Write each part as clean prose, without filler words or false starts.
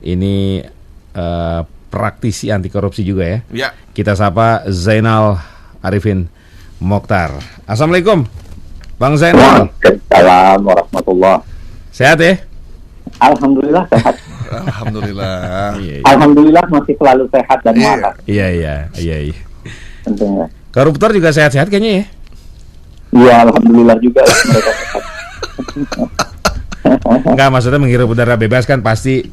Ini praktisi anti korupsi juga ya. Ya. Kita sapa Zainal Arifin Mokhtar. Assalamualaikum, Bang Zainal. Waalaikumsalam warahmatullahi. Sehat ya? Alhamdulillah sehat. Alhamdulillah. Alhamdulillah masih selalu sehat dan waras. Iya. Tentunya. Koruptor juga sehat-sehat kayaknya ya? Iya, alhamdulillah juga mereka sehat. Enggak, maksudnya menghirup udara bebas kan pasti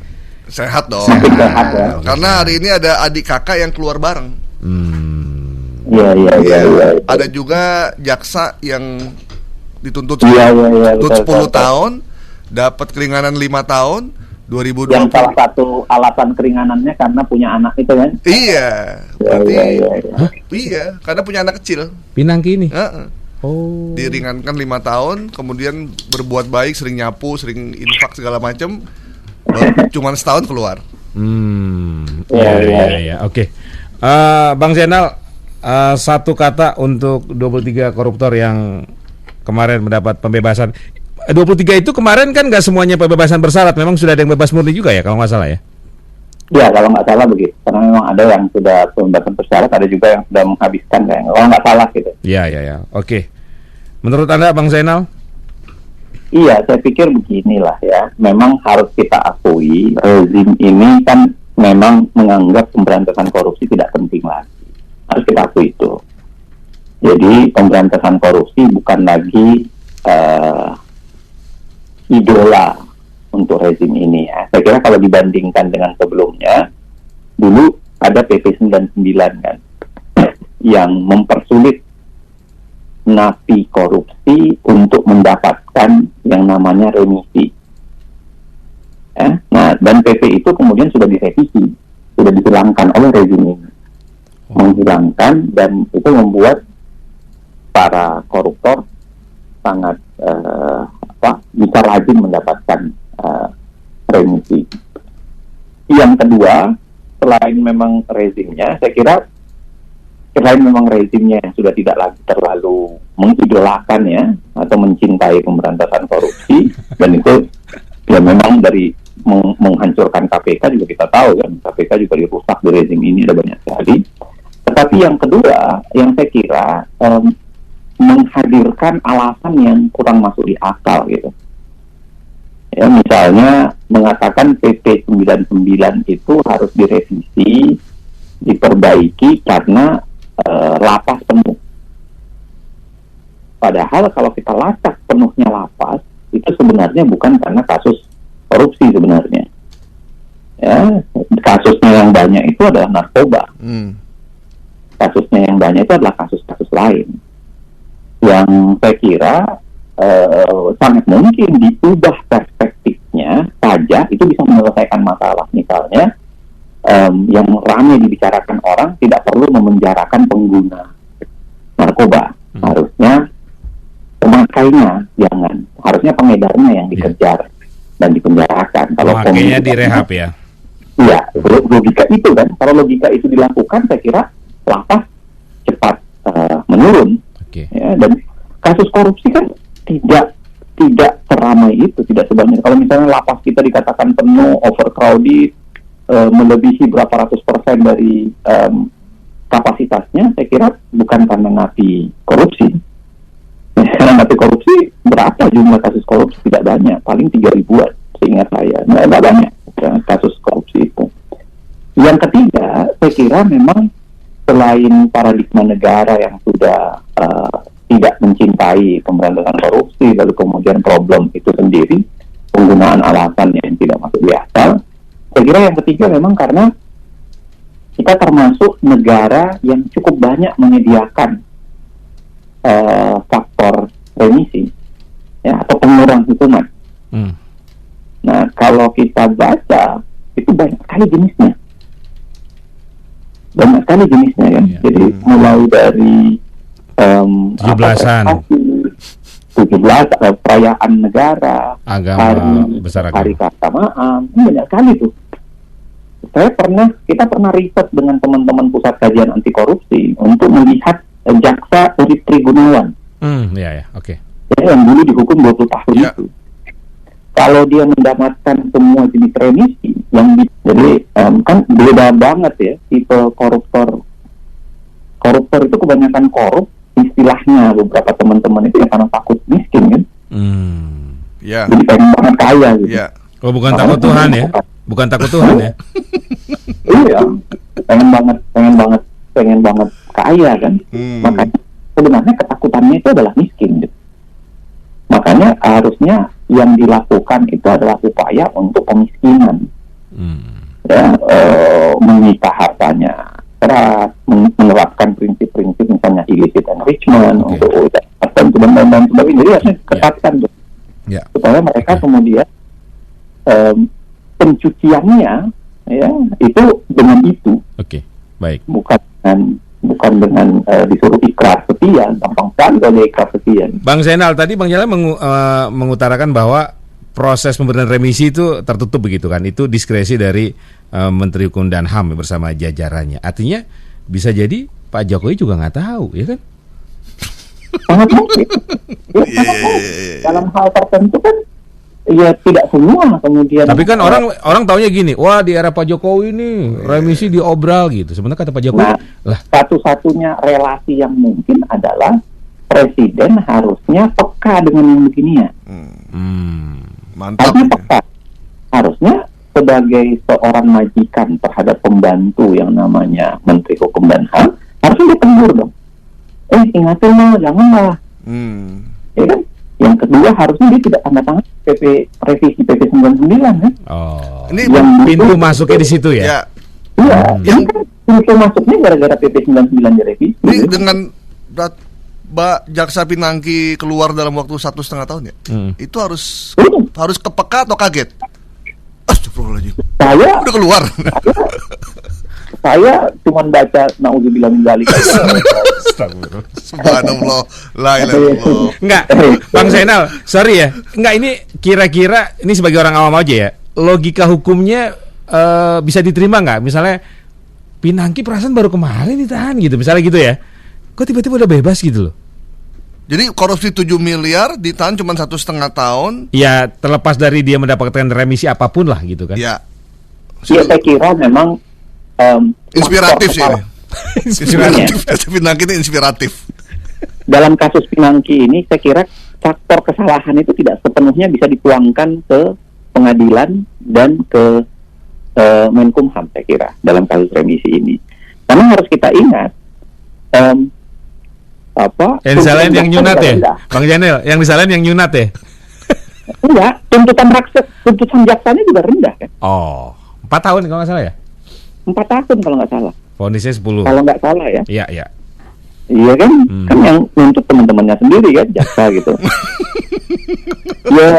Sehat dong. Sehat ya. Karena hari ini ada adik kakak yang keluar bareng. Iya. Ada juga jaksa yang dituntut Iya, tuntut 10 betul. tahun, dapat keringanan 5 tahun, 2020. Yang salah satu alasan keringanannya karena punya anak itu kan. Iya. Berarti Iya. iya, karena punya anak kecil. Pinangki ini. Heeh. Oh. Diringankan 5 tahun, kemudian berbuat baik, sering nyapu, sering infak segala macam. Cuman setahun keluar. Iya. Oke. Bang Zainal, satu kata untuk 23 koruptor yang kemarin mendapat pembebasan. 23 itu kemarin kan nggak semuanya pembebasan bersyarat, memang sudah ada yang bebas murni juga ya kalau nggak salah ya? Ya, kalau nggak salah begitu. Karena memang ada yang sudah pembebasan bersyarat, ada juga yang sudah menghabiskan kayak kalau nggak salah gitu. Iya. Oke. Menurut Anda, Bang Zainal? Iya, saya pikir beginilah ya. Memang harus kita akui rezim ini kan memang menganggap pemberantasan korupsi tidak penting lagi. Harus kita akui itu. Jadi pemberantasan korupsi bukan lagi idola untuk rezim ini ya. Saya kira kalau dibandingkan dengan sebelumnya, dulu ada PP 99 kan yang mempersulit napi korupsi untuk mendapatkan yang namanya remisi. Nah, dan PP itu kemudian sudah direvisi, sudah dihilangkan oleh rezim ini. Menghilangkan, dan itu membuat para koruptor sangat bisa rajin mendapatkan remisi. Yang kedua, selain memang rezimnya, saya kira selain memang rezimnya yang sudah tidak lagi terlalu mengidolakan ya atau mencintai pemberantasan korupsi, dan itu ya memang dari menghancurkan KPK juga kita tahu kan, KPK juga dirusak di rezim ini ada banyak sekali. Tetapi yang kedua yang saya kira menghadirkan alasan yang kurang masuk di akal gitu. Ya, misalnya mengatakan PP 99 itu harus direvisi, diperbaiki karena lapas penuh. Padahal kalau kita lacak penuhnya lapas, itu sebenarnya bukan karena kasus korupsi sebenarnya. Ya, kasusnya yang banyak itu adalah narkoba. Kasusnya yang banyak itu adalah kasus-kasus lain. Yang saya kira sangat mungkin diubah perspektifnya saja itu bisa menyelesaikan masalah. Misalnya yang ramai dibicarakan orang tidak perlu memenjarakan pengguna narkoba, harusnya pemakainya jangan, harusnya pengedarnya yang dikejar dan dipenjarakan. Kalau pemakainya direhab ya? Iya, logika itu kan, kalau logika itu dilakukan, saya kira lapas cepat menurun. Ya, dan kasus korupsi kan tidak seramai itu, tidak sebanyak. Kalau misalnya lapas kita dikatakan penuh, overcrowded, melebihi berapa ratus % dari kapasitasnya, saya kira bukan karena napi korupsi. Karena napi korupsi berapa jumlah kasus korupsi? Tidak banyak, paling 3.000-an seingat saya. Nggak banyak kasus korupsi itu. Yang ketiga, saya kira memang selain paradigma negara yang sudah tidak mencintai pemberantasan korupsi, lalu kemudian problem itu sendiri, penggunaan alasan yang tidak masuk di akal. Saya kira yang ketiga memang karena kita termasuk negara yang cukup banyak menyediakan faktor remisi ya, atau pengurang hukuman. Nah, kalau kita baca itu banyak sekali jenisnya. Kan. Jadi mulai dari 17-an 17 perayaan negara, agama, besar agama, hari keagamaan, banyak sekali tuh. Kita pernah riset dengan teman-teman Pusat Kajian Anti Korupsi untuk melihat jaksa Urip Trigunawan. Ya, oke. Ya, yang dulu dihukum 20 tahun itu. kalau dia mendapatkan semua jenis remisi jadi kan beda banget ya tipe koruptor. Koruptor itu kebanyakan korup, istilahnya beberapa teman-teman itu ya karena takut miskin kan. Ya. Jadi pengen banget kaya gitu. Ya. Oh, bukan takut Tuhan ya? Bukan takut Tuhan ya? Iya, pengen banget kaya kan. Makanya sebenarnya ketakutannya itu adalah miskin gitu. Makanya harusnya yang dilakukan itu adalah upaya untuk pemiskinan. Ya, menyita hartanya keras, menerapkan prinsip-prinsip misalnya illicit enrichment untuk tertentu dan lain-lain sebagainya. Jadi harusnya ketatkan tuh. Supaya mereka kemudian pencuciannya ya itu dengan itu. Baik. Bukan dengan disuruh ikrar setia, gampang sekali kalau dia ikrar setia. Bang Zainal, tadi Bang Zainal mengutarakan bahwa proses pemberian remisi itu tertutup begitu kan? Itu diskresi dari Menteri Hukum dan HAM bersama jajarannya. Artinya bisa jadi Pak Jokowi juga nggak tahu, ya kan? Sangat mungkin. Dalam hal tertentu kan ya tidak semua kemudian. Tapi kan orang taunya gini, wah di era Pak Jokowi nih remisi diobral gitu. Sebenarnya kata Pak Jokowi, satu-satunya relasi yang mungkin adalah presiden harusnya peka dengan yang beginian. Mantap. Harusnya sebagai seorang majikan terhadap pembantu yang namanya Menteri Hukum dan HAM harusnya ditegur dong. Ingatin lo, janganlah. Ya kan? Yang kedua harusnya dia tidak tanda tangan revisi PP 99 kan? Ini yang pintu masuknya di situ ya? Iya. Yang pintu masuknya gara-gara PP 99 direvisi. Ini dengan Jaksa Pinangki keluar dalam waktu 1,5 tahun ya? Itu harus kepeka atau kaget? Astagfirullahaladzim. Saya udah keluar. Saya cuma baca naudzubillah min dzalik aja. Subhanallah, la ilaha illallah. Enggak, Bang Zainal, sorry ya. Enggak, ini kira-kira ini sebagai orang awam aja ya. Logika hukumnya bisa diterima nggak? Misalnya Pinangki perasaan baru kemarin ditahan gitu, misalnya gitu ya. Kok tiba-tiba udah bebas gitu loh? Jadi korupsi 7 miliar ditahan cuma 1,5 tahun. Ya, terlepas dari dia mendapatkan remisi apapun lah gitu kan. Ya. Saya kira memang inspiratif sih ini. Inspiratif. Pinangki itu inspiratif. Dalam kasus Pinangki ini saya kira faktor kesalahan itu tidak sepenuhnya bisa dituangkan ke pengadilan dan ke Menkumham saya kira dalam kasus remisi ini. Karena harus kita ingat yang disalahin yang nyunat ya, Bang Zainal, yang disalahin yang nyunat ya. Enggak, tuntutan jaksanya juga rendah kan. 4 tahun kalau nggak salah ya. 4 tahun kalau nggak salah. Vonisnya 10. Kalau nggak salah ya. Iya. Iya kan, kan yang nuntut teman-temannya sendiri kan, jaksa gitu. Ya,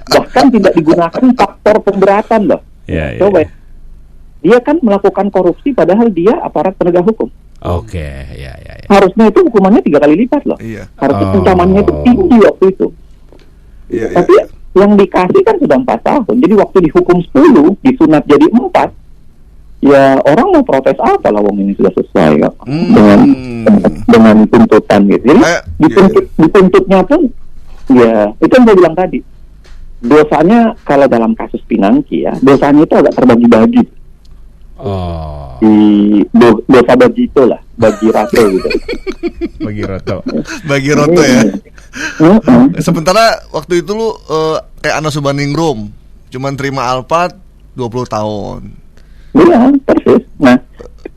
bahkan tidak digunakan faktor pemberatan loh. Coba ya. Dia kan melakukan korupsi padahal dia aparat penegak hukum. Ya. Harusnya itu hukumannya 3 kali lipat loh. Harusnya ancamannya itu tinggi waktu itu. Tapi yang dikasih kan sudah 4 tahun. Jadi waktu dihukum 10, disunat jadi 4. Ya orang mau protes apa lah, wong ini sudah selesai kok. Dengan tuntutan gitu. Jadi dituntutnya pun ya itu yang saya bilang tadi. Dosanya kalau dalam kasus Pinangki ya, dosanya itu agak terbagi-bagi. Dosa bagi itu lah, bagi rata gitu. Bagi roto ya. Sementara waktu itu lu kayak Anas Urbaningrum cuman terima Alphard 20 tahun. Iya, persis. Nah,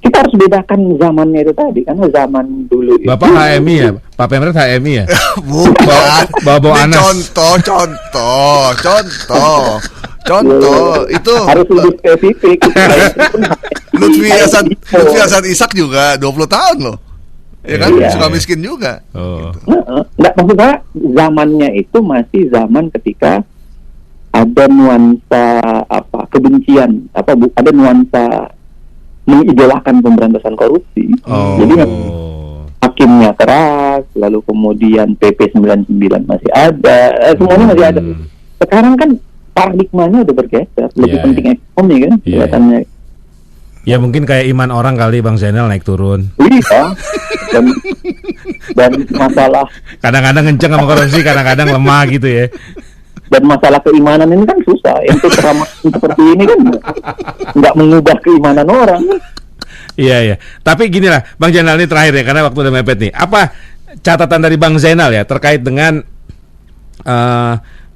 kita harus bedakan zamannya itu tadi, karena zaman dulu Bapak HMI ya? Pak Pemret HMI ya? Bukan. Bawa Anas. Contoh itu harus lebih spesifik. Lutfi Hasan Ishak juga 20 tahun loh. Ya kan, suka miskin juga. Gitu. Nggak, maksud saya zamannya itu masih zaman ketika ada nuansa kebencian, ada nuansa mengidolakan pemberantasan korupsi. Jadi hakimnya keras, lalu kemudian PP 99 masih ada, semuanya masih ada. Sekarang kan paradigmanya udah bergeser, lebih penting ekonomi kan kelihatannya. Ya mungkin kayak iman orang kali Bang Zainal naik turun. Iya. Dan masalah kadang-kadang kenceng sama korupsi, kadang-kadang lemah gitu ya. Dan masalah keimanan ini kan susah. Yang ceramah seperti ini kan nggak mengubah keimanan orang. Iya. Tapi gini lah, Bang Zainal, ini terakhir ya, karena waktu udah mepet nih. Apa catatan dari Bang Zainal ya terkait dengan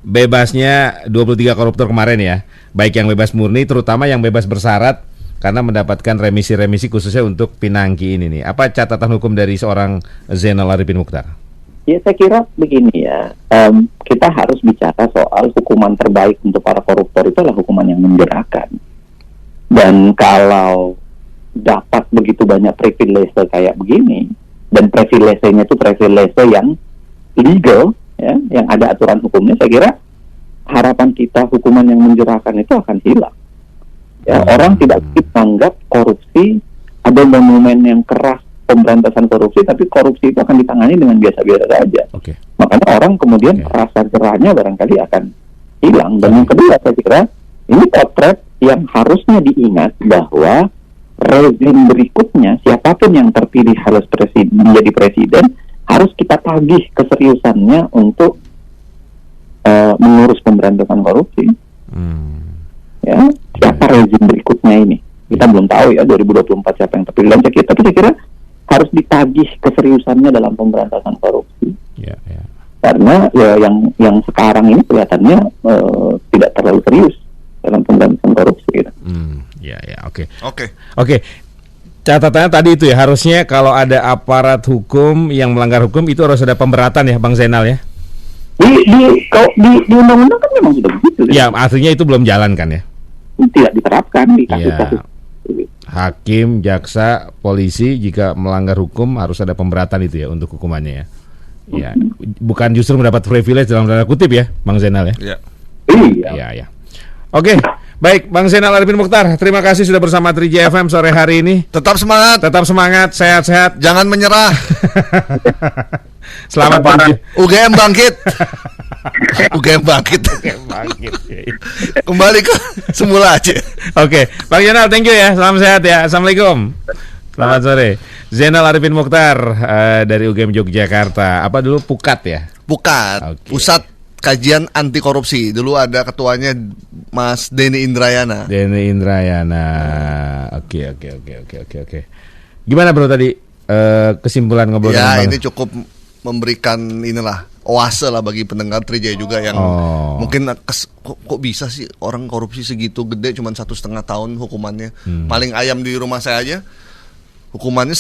bebasnya 23 koruptor kemarin ya, baik yang bebas murni, terutama yang bebas bersyarat karena mendapatkan remisi-remisi khususnya untuk Pinangki ini nih. Apa catatan hukum dari seorang Zainal Arifin Mokhtar? Ya saya kira begini ya, kita harus bicara soal hukuman terbaik untuk para koruptor itu adalah hukuman yang menjerakan. Dan kalau dapat begitu banyak privilege kayak begini, dan privilege-nya itu privilege yang legal, ya, yang ada aturan hukumnya, saya kira harapan kita hukuman yang menjerakan itu akan hilang. Ya, orang tidak menganggap korupsi ada monumen yang keras pemberantasan korupsi, tapi korupsi itu akan ditangani dengan biasa-biasa saja. Makanya orang kemudian rasa gerahnya barangkali akan hilang. Dan yang kedua, saya kira ini potret yang harusnya diingat bahwa rezim berikutnya, siapapun yang terpilih harus menjadi presiden, harus kita tagih keseriusannya untuk mengurus pemberantasan korupsi. Ya, siapa rezim berikutnya ini? Kita belum tahu ya 2024 siapa yang terpilih. Tapi saya kira harus ditagih keseriusannya dalam pemberantasan korupsi. Karena ya yang sekarang ini kelihatannya tidak terlalu serius dalam pemberantasan korupsi. Gitu. Oke. Catatannya tadi itu ya, harusnya kalau ada aparat hukum yang melanggar hukum itu harus ada pemberatan ya, Bang Zainal ya. Di undang-undang kan memang sudah begitu. Ya, artinya itu belum jalan kan ya? Tidak diterapkan di kasus-kasus. Hakim, jaksa, polisi jika melanggar hukum harus ada pemberatan itu ya untuk hukumannya ya. Ya, bukan justru mendapat privilege dalam tanda kutip ya, Bang Zainal ya. Iya. Oke, baik Bang Zainal Arifin Mokhtar, terima kasih sudah bersama 3J FM sore hari ini. Tetap semangat, sehat-sehat, jangan menyerah. Selamat pagi. UGM bangkit. Kembali ke semula aja. Oke, Bang Zainal, thank you ya. Salam sehat ya. Assalamualaikum. Selamat sore. Zainal Arifin Mokhtar dari UGM Yogyakarta. Apa dulu Pukat ya? Pukat. Pusat Kajian Anti Korupsi. Dulu ada ketuanya Mas Denny Indrayana. Oke. Gimana bro tadi kesimpulan ngobrol ya, ini cukup memberikan inilah oase lah bagi pendengar 3J juga yang mungkin kok bisa sih orang korupsi segitu gede cuma 1,5 tahun hukumannya. Paling ayam di rumah saya aja hukumannya